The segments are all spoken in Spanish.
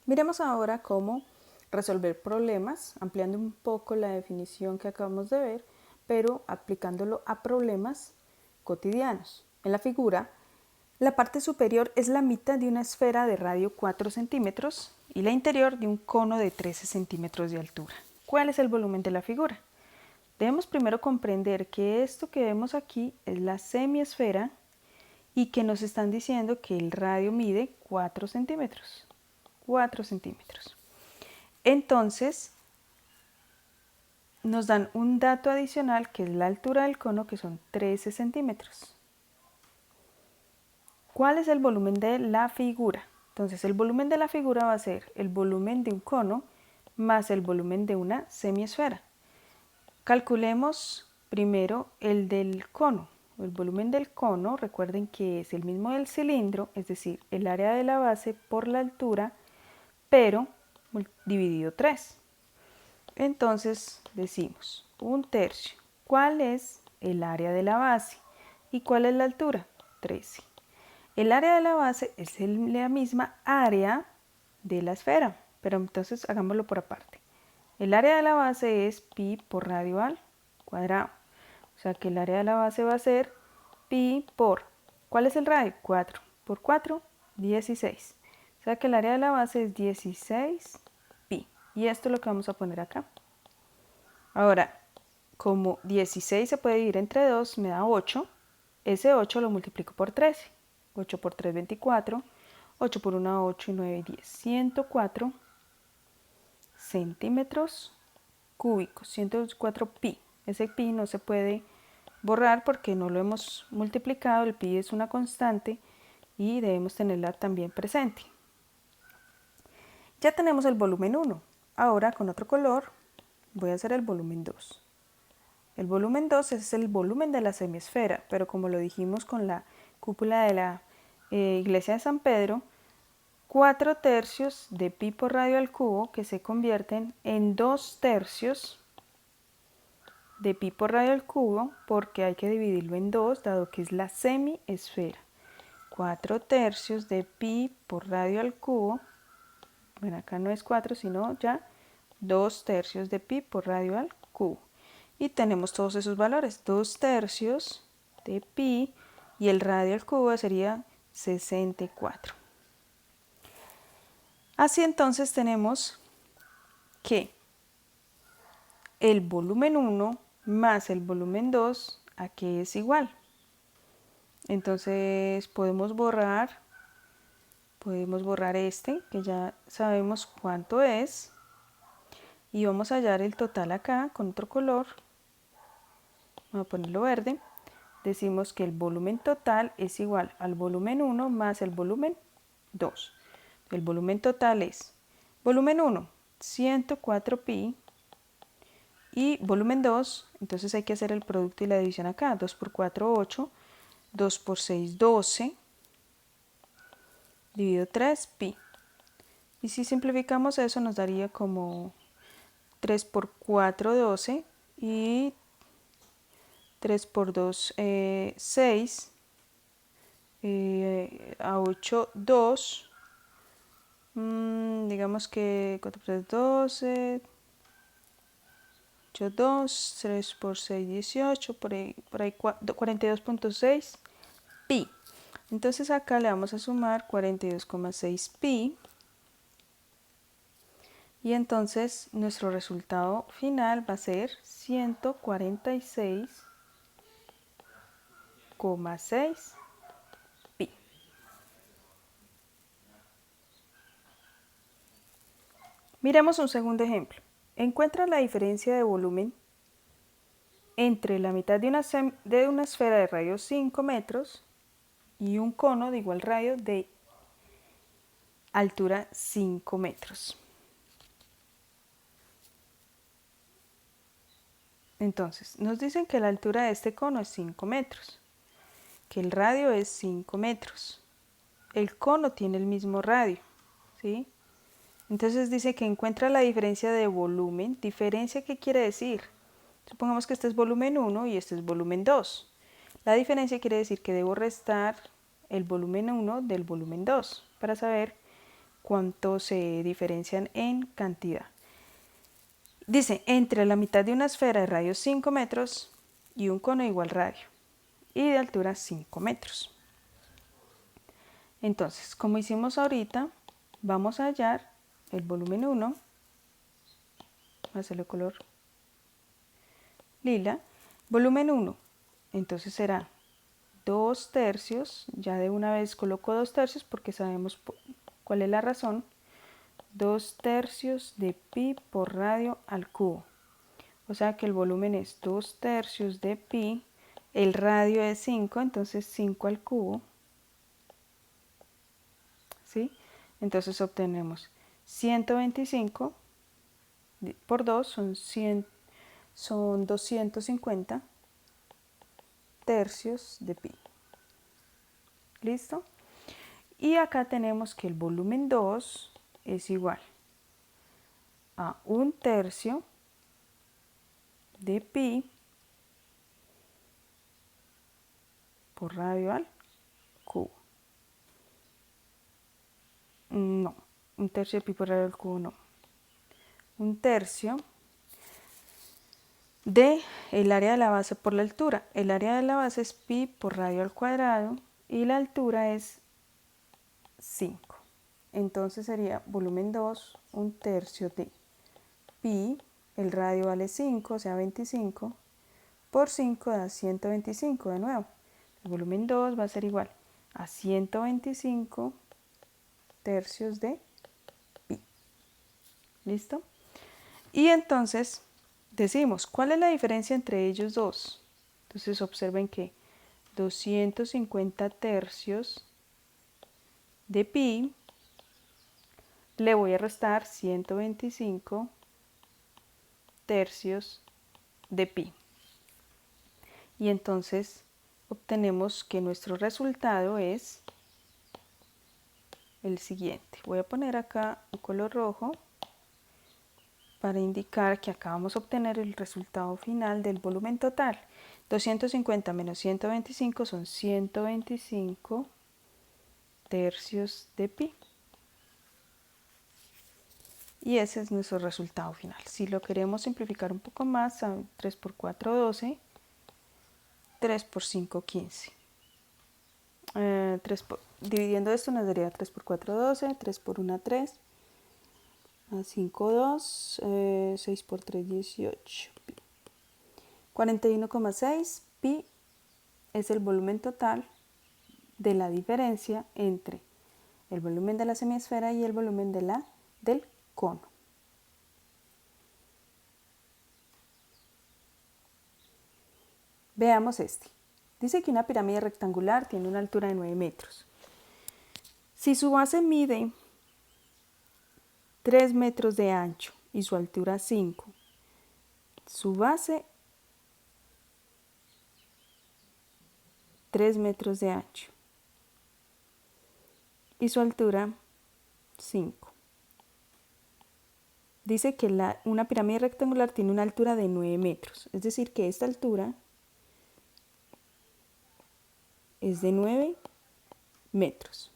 Miremos ahora cómo resolver problemas, ampliando un poco la definición que acabamos de ver, pero aplicándolo a problemas cotidianos. En la figura, la parte superior es la mitad de una esfera de radio 4 centímetros y la interior de un cono de 13 centímetros de altura. ¿Cuál es el volumen de la figura? Debemos primero comprender que esto que vemos aquí es la semiesfera y que nos están diciendo que el radio mide 4 centímetros. 4 centímetros. Entonces, nos dan un dato adicional que es la altura del cono, que son 13 centímetros. ¿Cuál es el volumen de la figura? Entonces, el volumen de la figura va a ser el volumen de un cono más el volumen de una semiesfera. Calculemos primero el del cono. El volumen del cono, recuerden que es el mismo del cilindro, es decir, el área de la base por la altura, pero dividido 3. Entonces decimos 1/3. ¿Cuál es el área de la base? ¿Y cuál es la altura? 13. El área de la base es la misma área de la esfera, pero entonces hagámoslo por aparte. El área de la base es pi por radio al cuadrado. O sea que el área de la base va a ser pi por, ¿cuál es el radio? 4. Por 4, 16. O sea que el área de la base es 16 pi. Y esto es lo que vamos a poner acá. Ahora, como 16 se puede dividir entre 2, me da 8. Ese 8 lo multiplico por 13. 8 por 3, 24. 8 por 1, 8 y 9, 10. 104 centímetros cúbicos. 104 pi. Ese pi no se puede borrar porque no lo hemos multiplicado. El pi es una constante y debemos tenerla también presente. Ya tenemos el volumen 1. Ahora con otro color voy a hacer el volumen 2. El volumen 2 es el volumen de la semiesfera, pero como lo dijimos con la cúpula de la iglesia de San Pedro, 4/3 de pi por radio al cubo que se convierten en 2/3 de pi por radio al cubo porque hay que dividirlo en 2 dado que es la semiesfera. 4/3 de pi por radio al cubo, bueno acá no es 4 sino ya 2/3 de pi por radio al cubo. Y tenemos todos esos valores, 2/3 de pi y el radio al cubo sería 64. Así entonces tenemos que el volumen 1 más el volumen 2, ¿a qué es igual? Entonces podemos borrar este, que ya sabemos cuánto es, y vamos a hallar el total acá con otro color. Vamos a ponerlo verde. Decimos que el volumen total es igual al volumen 1 más el volumen 2. El volumen total es volumen 1, 104 pi, y volumen 2, entonces hay que hacer el producto y la división acá. 2 por 4, 8, 2 por 6, 12, dividido 3, pi. Y si simplificamos eso nos daría como 3 por 4, 12, y 3 por 2, 6, a 8, 2, digamos que 4 por 3, 12, 8, 2, 3 por 6, 18, por ahí 42.6 pi. Entonces acá le vamos a sumar 42,6 pi. Y entonces nuestro resultado final va a ser 146,6 pi. Miremos un segundo ejemplo. Encuentra la diferencia de volumen entre la mitad de una esfera de radio 5 metros y un cono de igual radio de altura 5 metros. Entonces, nos dicen que la altura de este cono es 5 metros, que el radio es 5 metros. El cono tiene el mismo radio, ¿sí? Entonces dice que encuentra la diferencia de volumen. ¿Diferencia qué quiere decir? Supongamos que este es volumen 1 y este es volumen 2. La diferencia quiere decir que debo restar el volumen 1 del volumen 2 para saber cuánto se diferencian en cantidad. Dice, entre la mitad de una esfera de radio 5 metros y un cono de igual radio y de altura 5 metros. Entonces, como hicimos ahorita, vamos a hallar el volumen 1, voy a hacerlo color lila, volumen 1, entonces será 2 tercios, ya de una vez coloco 2 tercios porque sabemos cuál es la razón, 2 tercios de pi por radio al cubo, o sea que el volumen es 2 tercios de pi, el radio es 5, entonces 5 al cubo, ¿sí? Entonces obtenemos 125 por 2 son 250 tercios de pi. ¿Listo? Y acá tenemos que el volumen 2 es igual a 1 tercio de pi por radio al cubo. No, 1 tercio de pi por radio al cubo no. 1 tercio de el área de la base por la altura. El área de la base es pi por radio al cuadrado y la altura es 5. Entonces sería volumen 2, 1 tercio de pi, el radio vale 5, o sea 25, por 5 da 125 de nuevo. El volumen 2 va a ser igual a 125 tercios de pi. ¿Listo? Y entonces decimos, ¿cuál es la diferencia entre ellos dos? Entonces observen que 250 tercios de pi le voy a restar 125 tercios de pi. Y entonces obtenemos que nuestro resultado es el siguiente. Voy a poner acá un color rojo para indicar que acá vamos a obtener el resultado final del volumen total. 250 menos 125 son 125 tercios de pi. Y ese es nuestro resultado final. Si lo queremos simplificar un poco más, 3 por 4, 12, 3 por 5, 15. Dividiendo esto nos daría 3 por 4, 12, 3 por 1, 3, 5, 2, 6 por 3, 18. 41,6 pi es el volumen total de la diferencia entre el volumen de la semiesfera y el volumen del cono. Veamos este. Dice que una pirámide rectangular tiene una altura de 9 metros. Si su base mide 3 metros de ancho y su altura 5, su base 3 metros de ancho y su altura 5. Dice que una pirámide rectangular tiene una altura de 9 metros, es decir que esta altura es de 9 metros.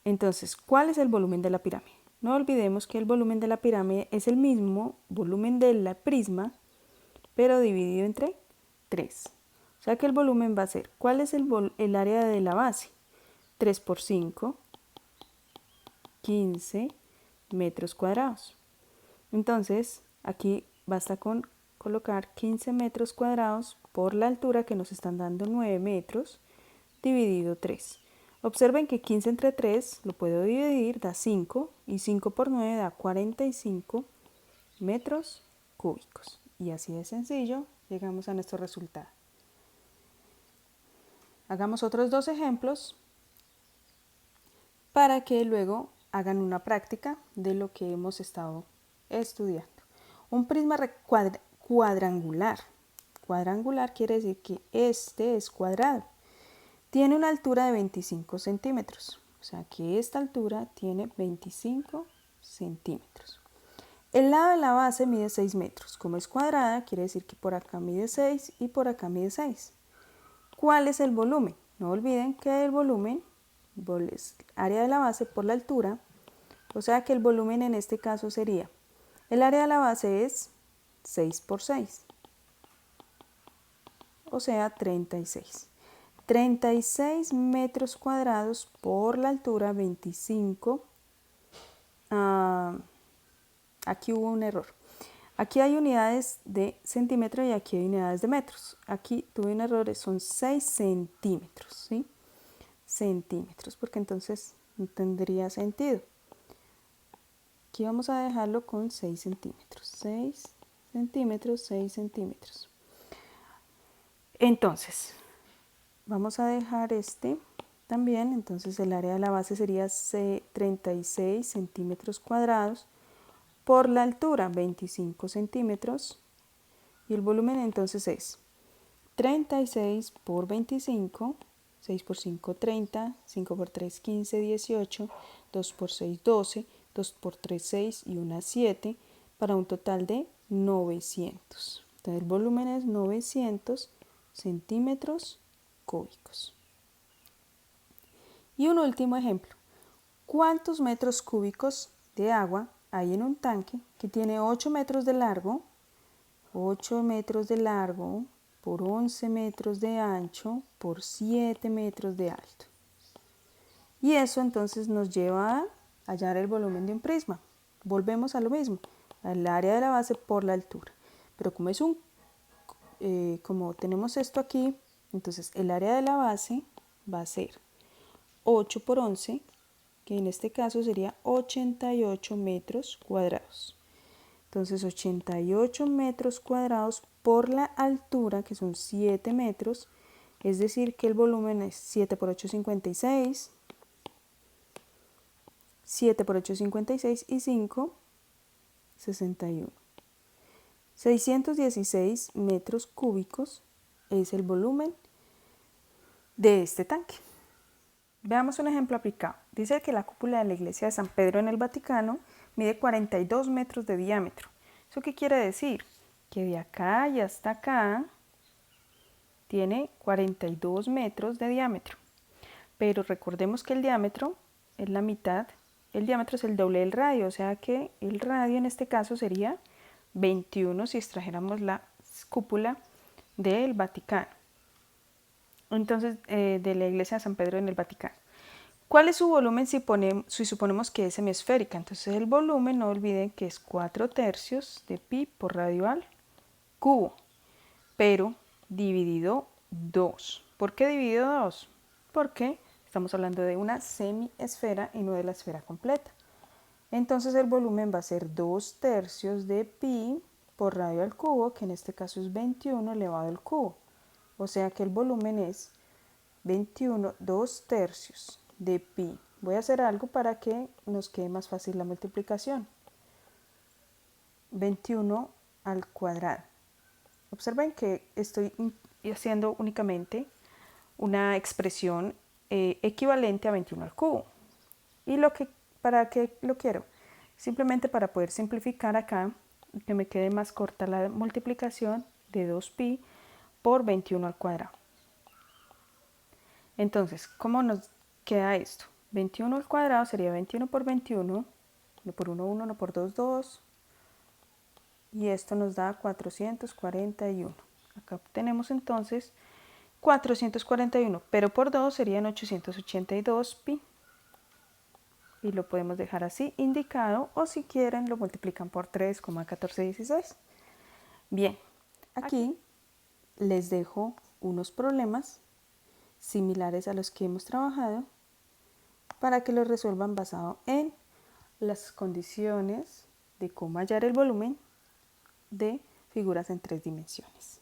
Entonces, ¿cuál es el volumen de la pirámide? No olvidemos que el volumen de la pirámide es el mismo volumen del prisma, pero dividido entre 3. O sea que el volumen va a ser, ¿cuál es el área de la base? 3 por 5, 15 metros cuadrados. Entonces, aquí basta con colocar 15 metros cuadrados por la altura que nos están dando 9 metros, dividido 3. Observen que 15 entre 3 lo puedo dividir, da 5, y 5 por 9 da 45 metros cúbicos. Y así de sencillo llegamos a nuestro resultado. Hagamos otros dos ejemplos para que luego hagan una práctica de lo que hemos estado estudiando. Un prisma cuadrangular. Cuadrangular quiere decir que este es cuadrado. Tiene una altura de 25 centímetros. O sea que esta altura tiene 25 centímetros. El lado de la base mide 6 metros. Como es cuadrada, quiere decir que por acá mide 6 y por acá mide 6. ¿Cuál es el volumen? No olviden que el volumen es área de la base por la altura O sea que el volumen en este caso sería, el área de la base es 6 por 6, o sea 36. 36 metros cuadrados por la altura 25. Aquí hubo un error. Aquí hay unidades de centímetro y aquí hay unidades de metros. Aquí tuve un error, son 6 centímetros, ¿sí? Centímetros, porque entonces no tendría sentido. Aquí vamos a dejarlo con 6 centímetros. 6 centímetros, 6 centímetros. Entonces, vamos a dejar este también. Entonces el área de la base sería 36 centímetros cuadrados por la altura 25 centímetros y el volumen entonces es 36 por 25, 6 por 5 30, 5 por 3 15 18, 2 por 6 12, 2 por 3 6 y 1 7 para un total de 900. Entonces el volumen es 900 centímetros cúbicos. Y un último ejemplo, ¿cuántos metros cúbicos de agua hay en un tanque que tiene 8 metros de largo, 8 metros de largo por 11 metros de ancho por 7 metros de alto? Y eso entonces nos lleva a hallar el volumen de un prisma. Volvemos a lo mismo, al área de la base por la altura. Pero como es como tenemos esto aquí, entonces el área de la base va a ser 8 por 11, que en este caso sería 88 metros cuadrados. Entonces 88 metros cuadrados por la altura, que son 7 metros, es decir que el volumen es 7 por 8, 56, 7 por 8, 56 y 5, 61. 616 metros cúbicos es el volumen de este tanque. Veamos un ejemplo aplicado. Dice que la cúpula de la iglesia de San Pedro en el Vaticano mide 42 metros de diámetro. ¿Eso qué quiere decir? Que de acá y hasta acá tiene 42 metros de diámetro. Pero recordemos que el diámetro es la mitad, el diámetro es el doble del radio, o sea que el radio en este caso sería 21 si extrajéramos la cúpula del Vaticano. Entonces, de la iglesia de San Pedro en el Vaticano. ¿Cuál es su volumen si suponemos que es semiesférica? Entonces el volumen, no olviden que es 4/3 de pi por radio al cubo, pero dividido 2. ¿Por qué dividido 2? Porque estamos hablando de una semiesfera y no de la esfera completa. Entonces el volumen va a ser 2/3 de pi por radio al cubo, que en este caso es 21 elevado al cubo. O sea que el volumen es 21 2/3 de pi. Voy a hacer algo para que nos quede más fácil la multiplicación. 21 al cuadrado. Observen que estoy haciendo únicamente una expresión equivalente a 21 al cubo. ¿Y para qué lo quiero? Simplemente para poder simplificar acá, que me quede más corta la multiplicación de 2pi por 21 al cuadrado. Entonces, ¿cómo nos queda esto? 21 al cuadrado sería 21 por 21, 1 por 1, 1, 1 por 2, 2. Y esto nos da 441. Acá tenemos entonces 441, pero por 2 serían 882 pi. Y lo podemos dejar así indicado, o si quieren lo multiplican por 3,1416. Bien, aquí les dejo unos problemas similares a los que hemos trabajado para que los resuelvan basado en las condiciones de cómo hallar el volumen de figuras en 3 dimensiones.